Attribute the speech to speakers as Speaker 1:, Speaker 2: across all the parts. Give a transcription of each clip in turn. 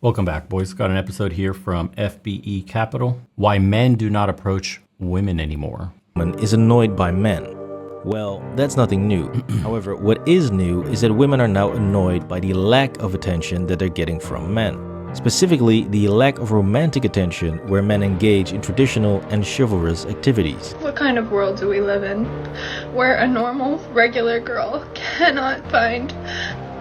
Speaker 1: Welcome back, boys. Got an episode here from FBE Capital. Why men do not approach women anymore.
Speaker 2: Is annoyed by men. Well, that's nothing new. However, what is new is that women are now annoyed by the lack of attention that they're getting from men. Specifically, the lack of romantic attention where men engage in traditional and chivalrous activities.
Speaker 3: What kind of world do we live in where a normal, regular girl cannot find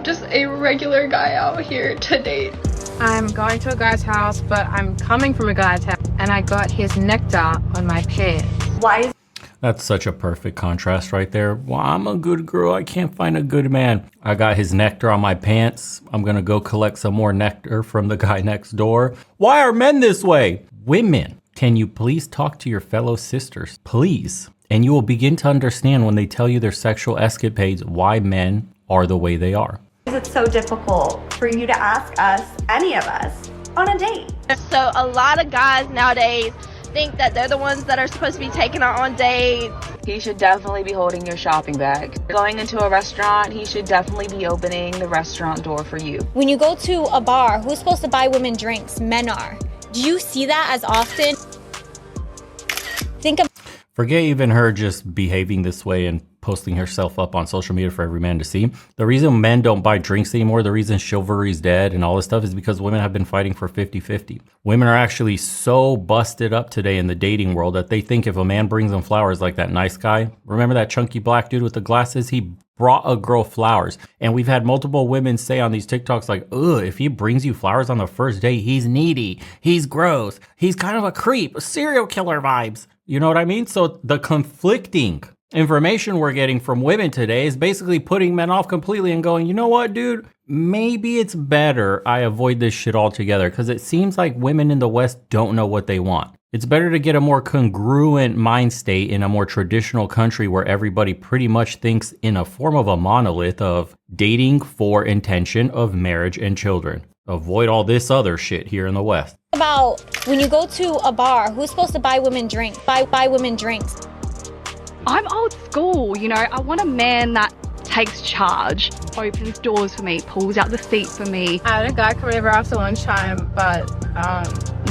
Speaker 3: just a regular guy out here to date?
Speaker 4: I'm going to a guy's house, but I'm coming from a guy's house, and I got his nectar on my pants.
Speaker 3: Why?
Speaker 1: That's such a perfect contrast right there. Well, I'm a good girl. I can't find a good man. I got his nectar on my pants. I'm going to go collect some more nectar from the guy next door. Why are men this way? Women, can you please talk to your fellow sisters? Please. And you will begin to understand when they tell you their sexual escapades why men are the way they are.
Speaker 5: It's so difficult for you to ask us, any of us, on a date.
Speaker 6: So a lot of guys nowadays think that they're the ones that are supposed to be taking her on dates.
Speaker 7: He should definitely be holding your shopping bag. Going into a restaurant, he should definitely be opening the restaurant door for you.
Speaker 8: When you go to a bar, who's supposed to buy women drinks? Men are. Do you see that as often?
Speaker 1: Forget even her just behaving this way and posting herself up on social media for every man to see. The reason men don't buy drinks anymore, the reason chivalry's dead and all this stuff is because women have been fighting for 50-50. Women are actually so busted up today in the dating world that they think if a man brings them flowers like that nice guy, remember that chunky black dude with the glasses? He brought a girl flowers. And we've had multiple women say on these TikToks like, ugh, if he brings you flowers on the first date, he's needy, he's gross, he's kind of a creep, serial killer vibes. You know what I mean? So the conflicting information we're getting from women today is basically putting men off completely and going, you know what, dude? Maybe it's better I avoid this shit altogether because it seems like women in the West don't know what they want. It's better to get a more congruent mind state in a more traditional country where everybody pretty much thinks in a form of a monolith of dating for intention of marriage and children. Avoid all this other shit here in the West.
Speaker 8: About when you go to a bar, who's supposed to buy women drinks? Buy women drinks.
Speaker 9: I'm old school, you know. I want a man that takes charge, opens doors for me, pulls out the seat for me.
Speaker 3: I had a guy come over after lunchtime, but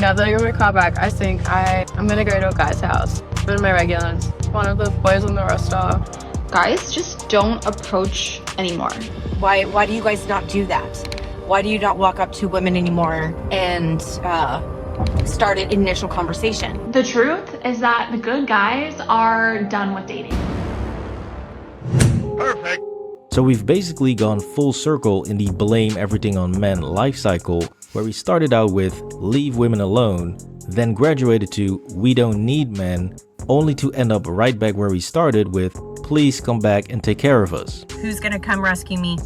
Speaker 3: now that I got my car back, I think I'm gonna go to a guy's house. One of my regulars, one of the boys on the roster.
Speaker 10: Guys just don't approach anymore.
Speaker 11: Why do you guys not do that? Why do you not walk up to women anymore and start an initial conversation?
Speaker 12: The truth is that the good guys are done with dating.
Speaker 2: Perfect. So we've basically gone full circle in the blame everything on men life cycle, where we started out with leave women alone, then graduated to we don't need men, only to end up right back where we started with please come back and take care of us.
Speaker 13: Who's gonna come rescue me?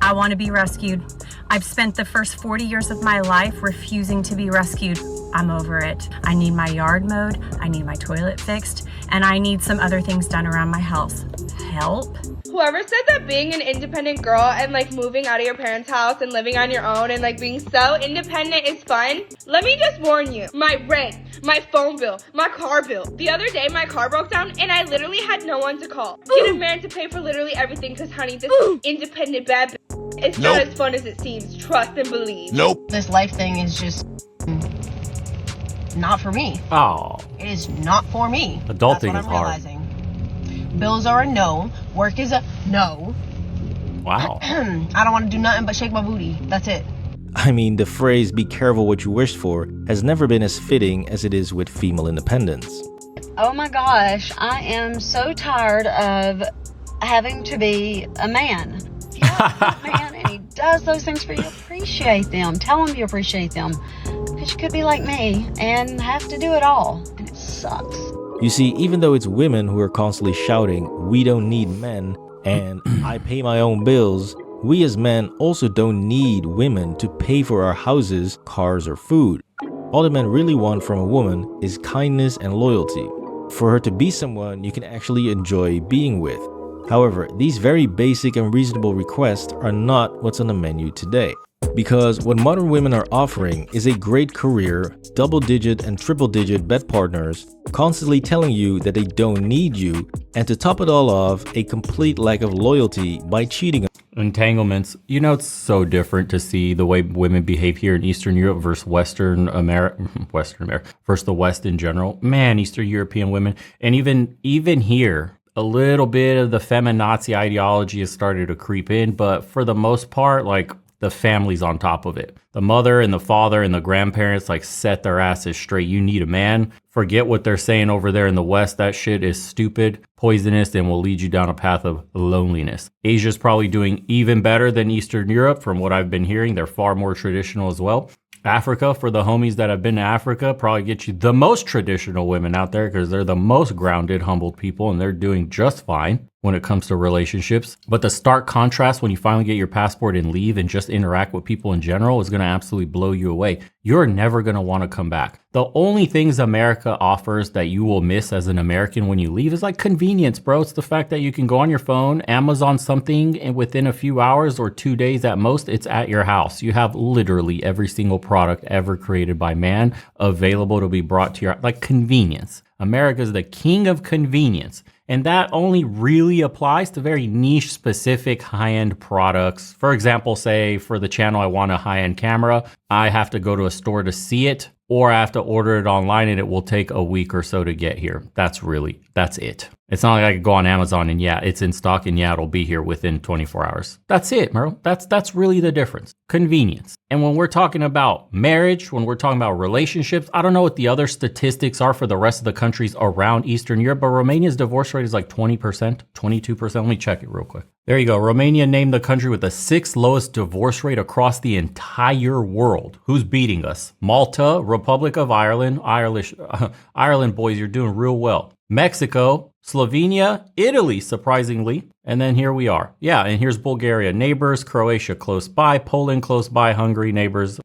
Speaker 13: I want to be rescued. I've spent the first 40 years of my life refusing to be rescued. I'm over it. I need my yard mowed, I need my toilet fixed, and I need some other things done around my house. Help?
Speaker 6: Whoever said that being an independent girl and like moving out of your parents' house and living on your own and like being so independent is fun, let me just warn you. My rent, my phone bill, my car bill. The other day my car broke down and I literally had no one to call. Get a man to pay for literally everything because honey, this independent bad bitch. It's not as fun as it seems. Trust and believe.
Speaker 14: Nope.
Speaker 15: This life thing is just not for me.
Speaker 1: Oh.
Speaker 15: It is not for me.
Speaker 1: Adulting
Speaker 15: That's
Speaker 1: is
Speaker 15: what I'm
Speaker 1: hard.
Speaker 15: realizing. Bills are a no. Work is a no.
Speaker 1: Wow.
Speaker 15: I don't want to do nothing but shake my booty. That's it.
Speaker 2: I mean, the phrase be careful what you wish for has never been as fitting as it is with female independence.
Speaker 16: Oh my gosh, I am so tired of having to be a man. If you have a man and he does those things for you, appreciate them. Tell him you appreciate them. Because you could be like me and have to do it all. And it sucks.
Speaker 2: You see, even though it's women who are constantly shouting, we don't need men, and I pay my own bills, we as men also don't need women to pay for our houses, cars, or food. All that men really want from a woman is kindness and loyalty, for her to be someone you can actually enjoy being with. However, these very basic and reasonable requests are not what's on the menu today. Because what modern women are offering is a great career, double-digit and triple-digit bed partners, constantly telling you that they don't need you, and to top it all off, a complete lack of loyalty by cheating.
Speaker 1: Entanglements. You know, it's so different to see the way women behave here in Eastern Europe versus Western America versus the West in general. Man, Eastern European women, and even here, a little bit of the feminazi ideology has started to creep in, but for the most part, like, the family's on top of it. The mother and the father and the grandparents like set their asses straight. You need a man. Forget what they're saying over there in the West. That shit is stupid, poisonous, and will lead you down a path of loneliness. Asia's probably doing even better than Eastern Europe from what I've been hearing. They're far more traditional as well. Africa, for the homies that have been to Africa, probably get you the most traditional women out there because they're the most grounded, humbled people, and they're doing just fine when it comes to relationships. But the stark contrast when you finally get your passport and leave and just interact with people in general is going to absolutely blow you away. You're never going to want to come back. The only things America offers that you will miss as an American when you leave is like convenience, bro. It's the fact that you can go on your phone, Amazon something, and within a few hours or 2 days at most, it's at your house. You have literally every single product ever created by man available to be brought to your, like, convenience. America is the king of convenience. And that only really applies to very niche, specific, high-end products. For example, say for the channel, I want a high-end camera. I have to go to a store to see it, or I have to order it online and it will take a week or so to get here. That's it. It's not like I could go on Amazon and yeah, it's in stock and yeah, it'll be here within 24 hours. That's it, bro. That's really the difference. Convenience. And when we're talking about marriage, when we're talking about relationships, I don't know what the other statistics are for the rest of the countries around Eastern Europe, but Romania's divorce rate is like 20%, 22%. Let me check it real quick. There you go. Romania named the country with the 6th lowest divorce rate across the entire world. Who's beating us? Malta, Republic of Ireland, Ireland boys, you're doing real well. Mexico, Slovenia, Italy, surprisingly. And then here we are. Yeah, and here's Bulgaria, neighbors, Croatia close by, Poland close by, Hungary, neighbors.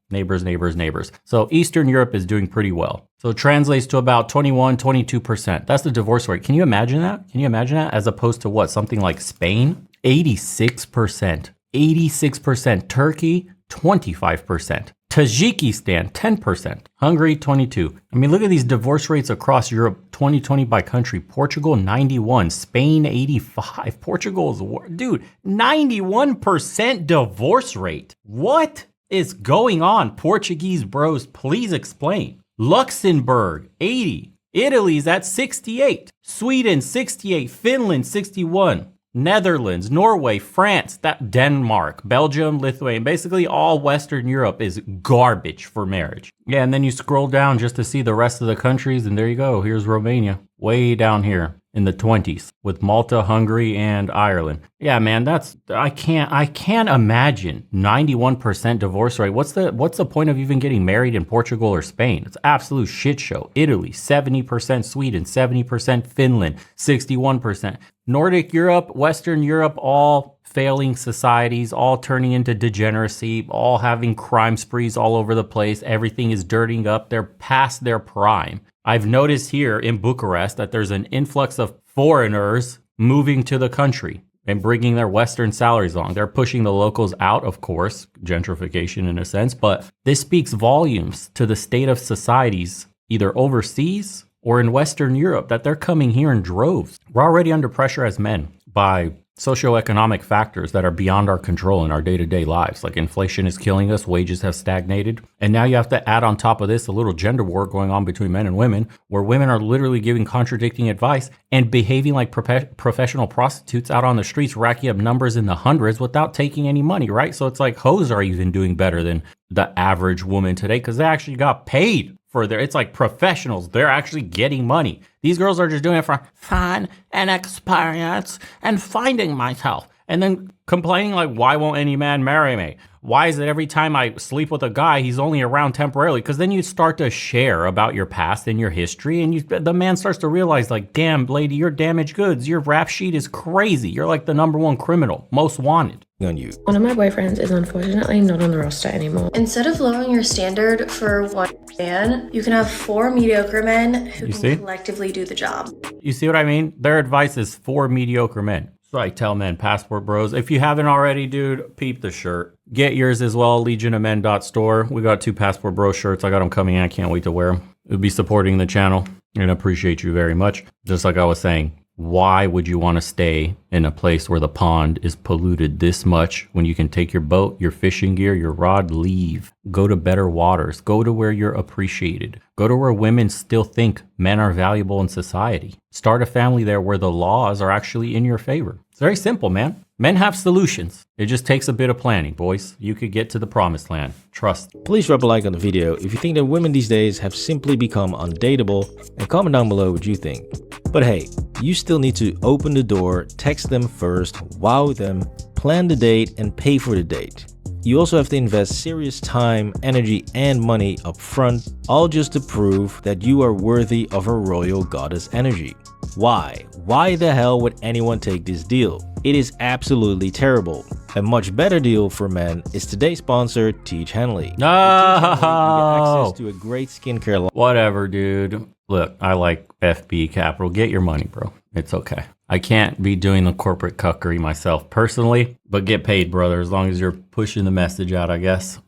Speaker 1: So Eastern Europe is doing pretty well. So it translates to about 22%. That's the divorce rate. Can you imagine that? As opposed to what? Something like Spain? 86%. 86%. Turkey, 25%. Tajikistan, 10%. Hungary, 22%. I mean, look at these divorce rates across Europe, 2020 by country. Portugal, 91%. Spain, 85%. Portugal is, dude, 91% divorce rate. What is going on? Portuguese bros, please explain. Luxembourg, 80%. Italy's at 68%. Sweden, 68%. Finland, 61%. Netherlands, Norway, France, Denmark, Belgium, Lithuania, basically all Western Europe is garbage for marriage. Yeah, and then you scroll down just to see the rest of the countries, and there you go. Here's Romania, way down here in the 20s with Malta, Hungary, and Ireland. Yeah, man, I can't imagine 91% divorce rate. What's the point of even getting married in Portugal or Spain? It's absolute shit show. Italy, 70%, Sweden, 70%, Finland, 61%. Nordic Europe, Western Europe, all failing societies, all turning into degeneracy, all having crime sprees all over the place. Everything is dirtying up. They're past their prime. I've noticed here in Bucharest that there's an influx of foreigners moving to the country and bringing their Western salaries along. They're pushing the locals out, of course, gentrification in a sense, but this speaks volumes to the state of societies, either overseas or in Western Europe, that they're coming here in droves. We're already under pressure as men by socioeconomic factors that are beyond our control in our day-to-day lives. Like inflation is killing us, wages have stagnated. And now you have to add on top of this a little gender war going on between men and women, where women are literally giving contradicting advice and behaving like professional prostitutes out on the streets, racking up numbers in the hundreds without taking any money, right? So it's like hoes are even doing better than the average woman today because they actually got paid for it's like professionals. They're actually getting money. These girls are just doing it for fun and experience and finding myself. And then complaining like, why won't any man marry me? Why is it every time I sleep with a guy, he's only around temporarily? Because then you start to share about your past and your history. And the man starts to realize like, damn, lady, you're damaged goods. Your rap sheet is crazy. You're like the #1 criminal, most wanted.
Speaker 2: On you.
Speaker 14: One of my boyfriends is unfortunately not on the roster anymore. Instead of lowering your standard for one man, you can have 4 mediocre men who can collectively do the job.
Speaker 1: You see what I mean? Their advice is 4 mediocre men. So I tell men, passport bros, if you haven't already, dude, peep the shirt. Get yours as well, legionofmen.store. We got 2 passport bro shirts. I got them coming in. I can't wait to wear them. It would be supporting the channel and appreciate you very much. Just like I was saying, Why would you want to stay in a place where the pond is polluted this much when you can take your boat, your fishing gear, your rod, leave, go to better waters, go to where you're appreciated, go to where women still think men are valuable in society. Start a family there where the laws are actually in your favor. It's very simple, man. Men have solutions. It just takes a bit of planning, boys. You could get to the promised land. Trust.
Speaker 2: Please drop a like on the video if you think that women these days have simply become undateable, and comment down below what you think. But hey, you still need to open the door, text them first, wow them, plan the date, and pay for the date. You also have to invest serious time, energy, and money up front, all just to prove that you are worthy of her royal goddess energy. Why? Why the hell would anyone take this deal? It is absolutely terrible. A much better deal for men is today's sponsor, Teach Henley.
Speaker 1: No!
Speaker 2: You get access to a great skincare line.
Speaker 1: Whatever, dude. Look, I like FB Capital. Get your money, bro. It's okay. I can't be doing the corporate cuckery myself personally, but get paid, brother, as long as you're pushing the message out, I guess.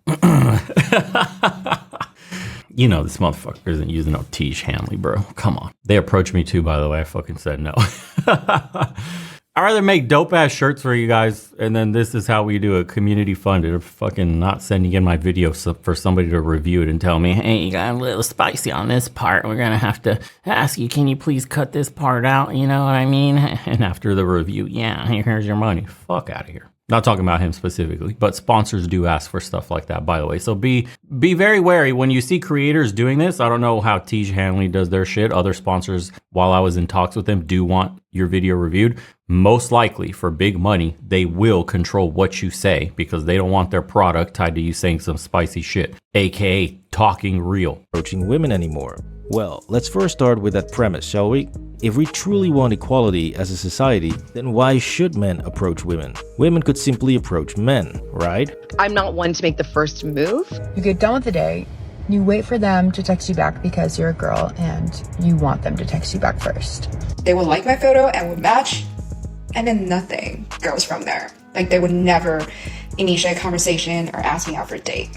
Speaker 1: You know this motherfucker isn't using no Teach Henley, bro. Come on. They approached me too, by the way. I fucking said no. I'd rather make dope-ass shirts for you guys, and then this is how we do it, community funded, or fucking not sending in my video for somebody to review it and tell me, hey, you got a little spicy on this part. We're going to have to ask you, can you please cut this part out? You know what I mean? And after the review, yeah, here's your money. Fuck out of here. Not talking about him specifically, but sponsors do ask for stuff like that, by the way. So be very wary when you see creators doing this. I don't know how Teach Henley does their shit. Other sponsors, while I was in talks with them, do want your video reviewed. Most likely, for big money, they will control what you say because they don't want their product tied to you saying some spicy shit, aka talking real.
Speaker 2: Approaching women anymore. Well, let's first start with that premise, shall we? If we truly want equality as a society, then why should men approach women? Women could simply approach men, right?
Speaker 17: I'm not one to make the first move.
Speaker 18: You get done with the day, you wait for them to text you back because you're a girl and you want them to text you back first.
Speaker 19: They would like my photo and would match, and then nothing goes from there. Like, they would never initiate a conversation or ask me out for a date.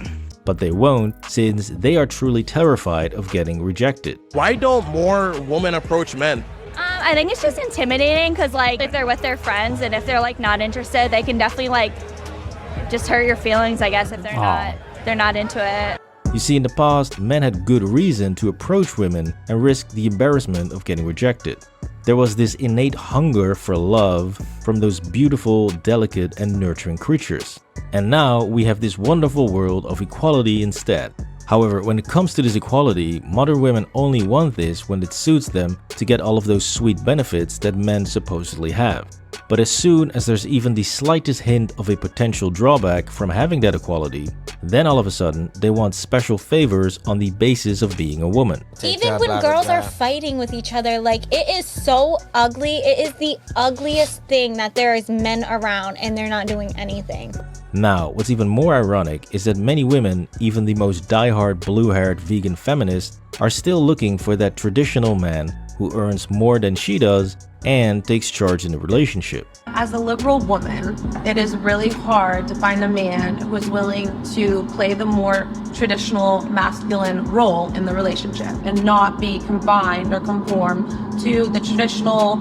Speaker 2: But they won't, since they are truly terrified of getting rejected.
Speaker 20: Why don't more women approach men?
Speaker 21: I think it's just intimidating because, like, if they're with their friends and if they're, like, not interested, they can definitely, like, just hurt your feelings, I guess, if they're not into it.
Speaker 2: You see, in the past, men had good reason to approach women and risk the embarrassment of getting rejected. There was this innate hunger for love from those beautiful, delicate, and nurturing creatures. And now we have this wonderful world of equality instead. However, when it comes to this equality, modern women only want this when it suits them to get all of those sweet benefits that men supposedly have. But as soon as there's even the slightest hint of a potential drawback from having that equality, then all of a sudden they want special favors on the basis of being a woman.
Speaker 8: Even when girls are fighting with each other, like, it is so ugly. It is the ugliest thing that there is men around and they're not doing anything.
Speaker 2: Now, what's even more ironic is that many women, even the most diehard blue-haired vegan feminists, are still looking for that traditional man who earns more than she does and takes charge in the relationship.
Speaker 22: As a liberal woman, it is really hard to find a man who is willing to play the more traditional masculine role in the relationship and not be confined or conform to the traditional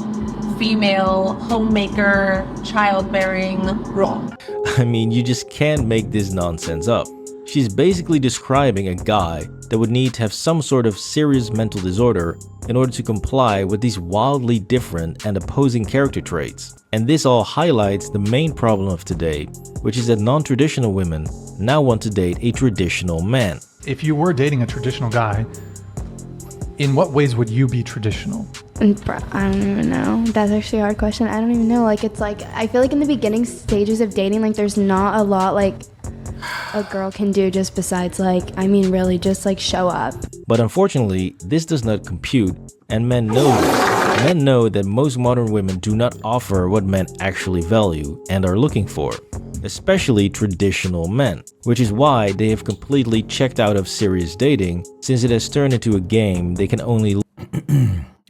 Speaker 22: female homemaker, childbearing role.
Speaker 2: I mean, you just can't make this nonsense up. She's basically describing a guy that would need to have some sort of serious mental disorder in order to comply with these wildly different and opposing character traits. And this all highlights the main problem of today, which is that non-traditional women now want to date a traditional man.
Speaker 23: If you were dating a traditional guy, in what ways would you be traditional?
Speaker 24: I don't even know. That's actually a hard question. I don't even know. Like, it's like, I feel like in the beginning stages of dating, like, there's not a lot, like, a girl can do just besides, like, I mean, really just, like, show up.
Speaker 2: But unfortunately, this does not compute, and men know this. Men know that most modern women do not offer what men actually value and are looking for, especially traditional men, which is why they have completely checked out of serious dating, since it has turned into a game they can only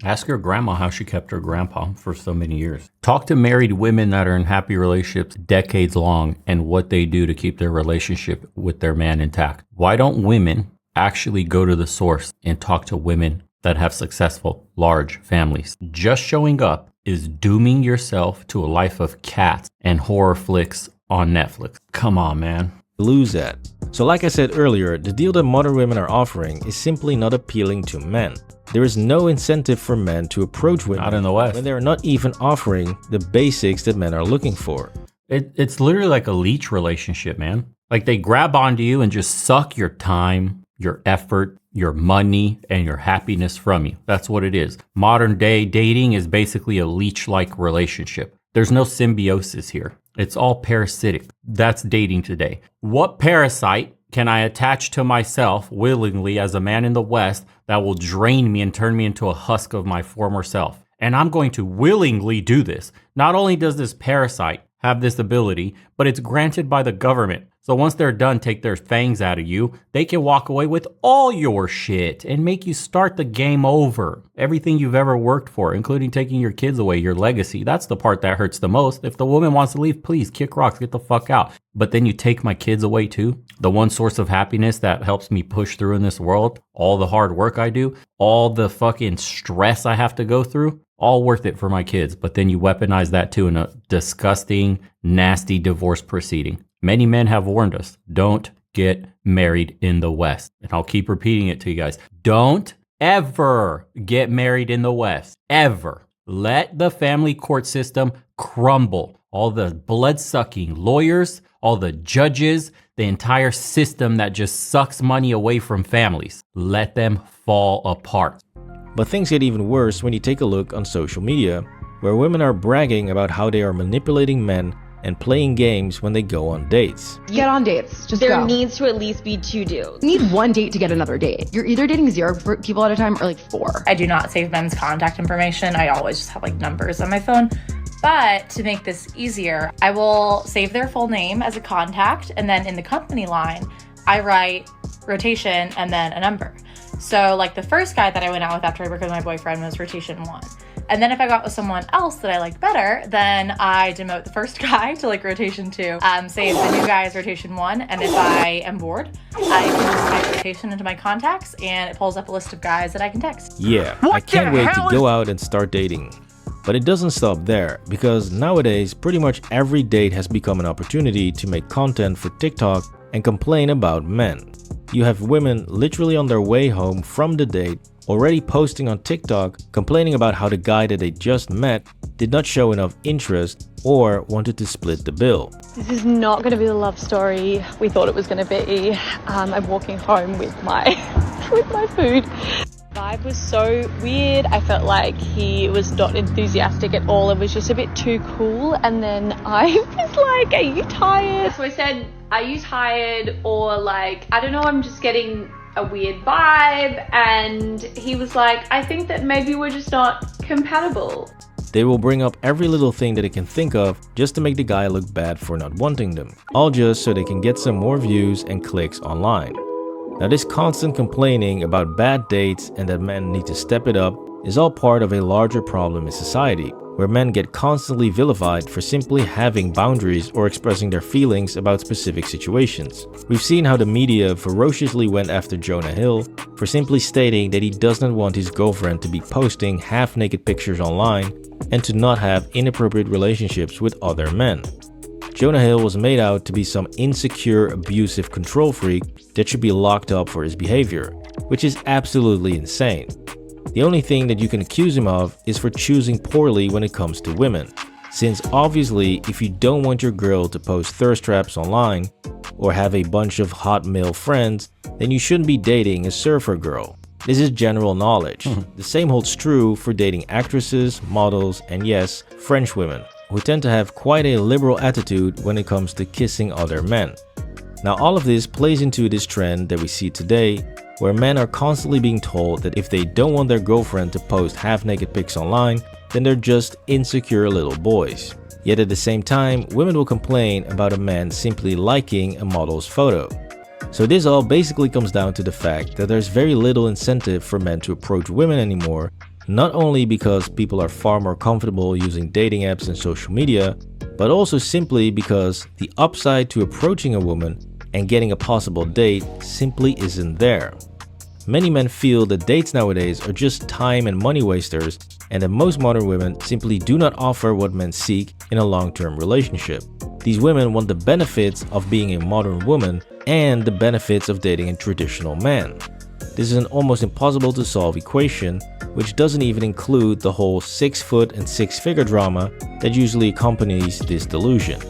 Speaker 1: Ask your grandma how she kept her grandpa for so many years. Talk to married women that are in happy relationships decades long and what they do to keep their relationship with their man intact. Why don't women actually go to the source and talk to women that have successful, large families. Just showing up is dooming yourself to a life of cats and horror flicks on Netflix. Come on, man.
Speaker 2: Lose that. So like I said earlier, the deal that modern women are offering is simply not appealing to men. There is no incentive for men to approach women
Speaker 1: not in the West,
Speaker 2: when they are not even offering the basics that men are looking for.
Speaker 1: It's literally like a leech relationship, man. Like they grab onto you and just suck your time, your effort, your money, and your happiness from you. That's what it is. Modern day dating is basically a leech-like relationship. There's no symbiosis here. It's all parasitic. That's dating today. What parasite can I attach to myself willingly as a man in the West that will drain me and turn me into a husk of my former self? And I'm going to willingly do this. Not only does this parasite have this ability, but it's granted by the government. So once they're done, take their fangs out of you, they can walk away with all your shit and make you start the game over. Everything you've ever worked for, including taking your kids away, your legacy. That's the part that hurts the most. If the woman wants to leave, please kick rocks, get the fuck out. But then you take my kids away too. The one source of happiness that helps me push through in this world, all the hard work I do, all the fucking stress I have to go through, all worth it for my kids. But then you weaponize that too in a disgusting, nasty divorce proceeding. Many men have warned us, don't get married in the West. And I'll keep repeating it to you guys. Don't ever get married in the West. Ever. Let the family court system crumble. All the blood-sucking lawyers, all the judges, the entire system that just sucks money away from families. Let them fall apart.
Speaker 2: But things get even worse when you take a look on social media, where women are bragging about how they are manipulating men and playing games when they go on dates.
Speaker 17: Get on dates. Just
Speaker 6: there
Speaker 17: go.
Speaker 6: needs to at least be 2 dudes.
Speaker 17: You need 1 date to get another date. You're either dating 0 people at a time or like 4.
Speaker 4: I do not save men's contact information. I always just have like numbers on my phone. But to make this easier, I will save their full name as a contact, and then in the company line, I write rotation and then a number. So like the first guy that I went out with after I broke up with my boyfriend was rotation 1. And then if I got with someone else that I liked better, then I demote the first guy to like rotation 2, save the new guy as rotation 1, and if I am bored, I can just type rotation into my contacts and it pulls up a list of guys that I can text.
Speaker 2: Yeah, I can't wait to go out and start dating. But it doesn't stop there, because nowadays pretty much every date has become an opportunity to make content for TikTok and complain about men. You have women literally on their way home from the date already posting on TikTok complaining about how the guy that they just met did not show enough interest or wanted to split the bill.
Speaker 5: This is not going to be the love story we thought it was going to be. I'm walking home with my food. Vibe was so weird. I felt like he was not enthusiastic at all. It was just a bit too cool. And then I was like, are you tired?
Speaker 21: So I said, are you tired? Or like, I don't know, I'm just getting a weird vibe. And he was like, I think that maybe we're just not compatible.
Speaker 2: They will bring up every little thing that they can think of just to make the guy look bad for not wanting them. All just so they can get some more views and clicks online. Now this constant complaining about bad dates and that men need to step it up is all part of a larger problem in society, where men get constantly vilified for simply having boundaries or expressing their feelings about specific situations. We've seen how the media ferociously went after Jonah Hill for simply stating that he does not want his girlfriend to be posting half-naked pictures online and to not have inappropriate relationships with other men. Jonah Hill was made out to be some insecure, abusive control freak that should be locked up for his behavior, which is absolutely insane. The only thing that you can accuse him of is for choosing poorly when it comes to women, since obviously if you don't want your girl to post thirst traps online or have a bunch of hot male friends, then you shouldn't be dating a surfer girl. This is general knowledge. The same holds true for dating actresses, models, and yes, French women, who tend to have quite a liberal attitude when it comes to kissing other men. Now all of this plays into this trend that we see today, where men are constantly being told that if they don't want their girlfriend to post half-naked pics online, then they're just insecure little boys. Yet at the same time, women will complain about a man simply liking a model's photo. So this all basically comes down to the fact that there's very little incentive for men to approach women anymore, not only because people are far more comfortable using dating apps and social media, but also simply because the upside to approaching a woman and getting a possible date simply isn't there. Many men feel that dates nowadays are just time and money wasters, and that most modern women simply do not offer what men seek in a long-term relationship. These women want the benefits of being a modern woman and the benefits of dating a traditional man. This is an almost impossible to solve equation, which doesn't even include the whole 6-foot and 6-figure drama that usually accompanies this delusion.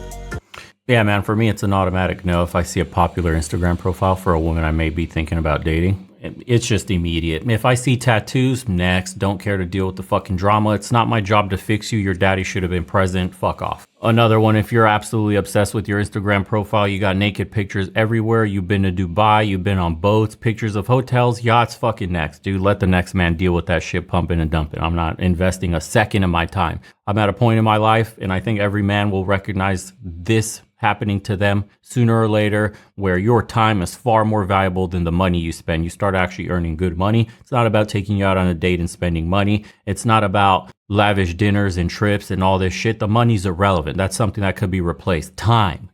Speaker 1: Yeah, man, for me, it's an automatic no. If I see a popular Instagram profile for a woman I may be thinking about dating, it's just immediate. If I see tattoos, next. Don't care to deal with the fucking drama. It's not my job to fix you. Your daddy should have been present. Fuck off. Another one, if you're absolutely obsessed with your Instagram profile, you got naked pictures everywhere. You've been to Dubai. You've been on boats, pictures of hotels, yachts. Fucking next, dude. Let the next man deal with that shit pumping and dumping. I'm not investing a second of my time. I'm at a point in my life, and I think every man will recognize this happening to them sooner or later, where your time is far more valuable than the money you spend. You start actually earning good money. It's not about taking you out on a date and spending money. It's not about lavish dinners and trips and all this shit. The money's irrelevant. That's something that could be replaced. Time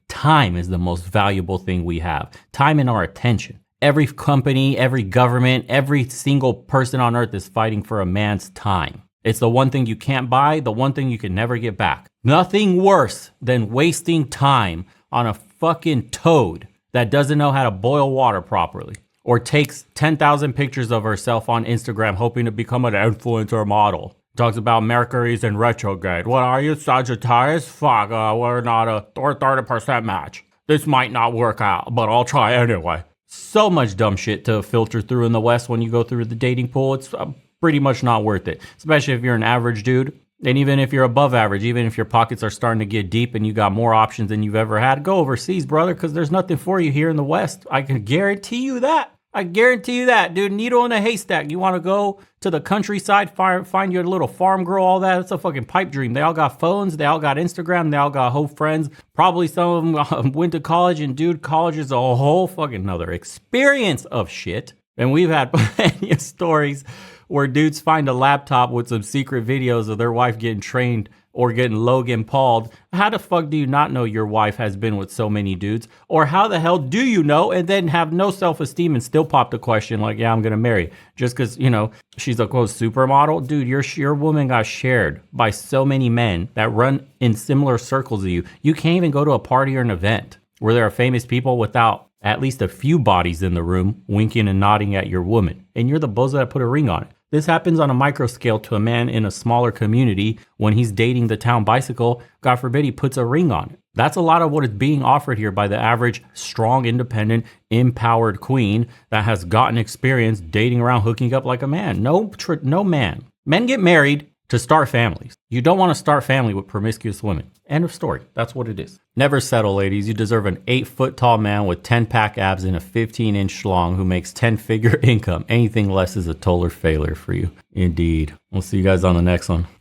Speaker 1: is the most valuable thing we have. Time and our attention. Every company, every government, every single person on earth is fighting for a man's time. It's the one thing you can't buy, the one thing you can never get back. Nothing worse than wasting time on a fucking toad that doesn't know how to boil water properly or takes 10,000 pictures of herself on Instagram hoping to become an influencer model. Talks about Mercury's in retrograde. What are you, Sagittarius? Fuck, we're not a 30% match. This might not work out, but I'll try anyway. So much dumb shit to filter through in the West when you go through the dating pool. It's pretty much not worth it, especially if you're an average dude. And even if you're above average, even if your pockets are starting to get deep and you got more options than you've ever had, go overseas, brother, because there's nothing for you here in the West. I can guarantee you that. I guarantee you that, dude. Needle in a haystack. You want to go to the countryside, find your little farm girl, all that. It's a fucking pipe dream. They all got phones. They all got Instagram. They all got whole friends. Probably some of them went to college. And dude, college is a whole fucking another experience of shit. And we've had plenty of stories where dudes find a laptop with some secret videos of their wife getting trained or getting Logan Pauled. How the fuck do you not know your wife has been with so many dudes? Or how the hell do you know and then have no self-esteem and still pop the question like, yeah, I'm going to marry just because, you know, she's a quote supermodel? Dude, your woman got shared by so many men that run in similar circles to you. You can't even go to a party or an event where there are famous people without at least a few bodies in the room winking and nodding at your woman. And you're the bozo that put a ring on it. This happens on a micro scale to a man in a smaller community when he's dating the town bicycle. God forbid he puts a ring on it. That's a lot of what is being offered here by the average, strong, independent, empowered queen that has gotten experience dating around, hooking up like a man. No man. Men get married to start families. You don't want to start family with promiscuous women. End of story. That's what it is. Never settle, ladies. You deserve an 8-foot tall man with 10-pack abs and a 15-inch schlong who makes 10-figure income. Anything less is a total failure for you. Indeed. We'll see you guys on the next one.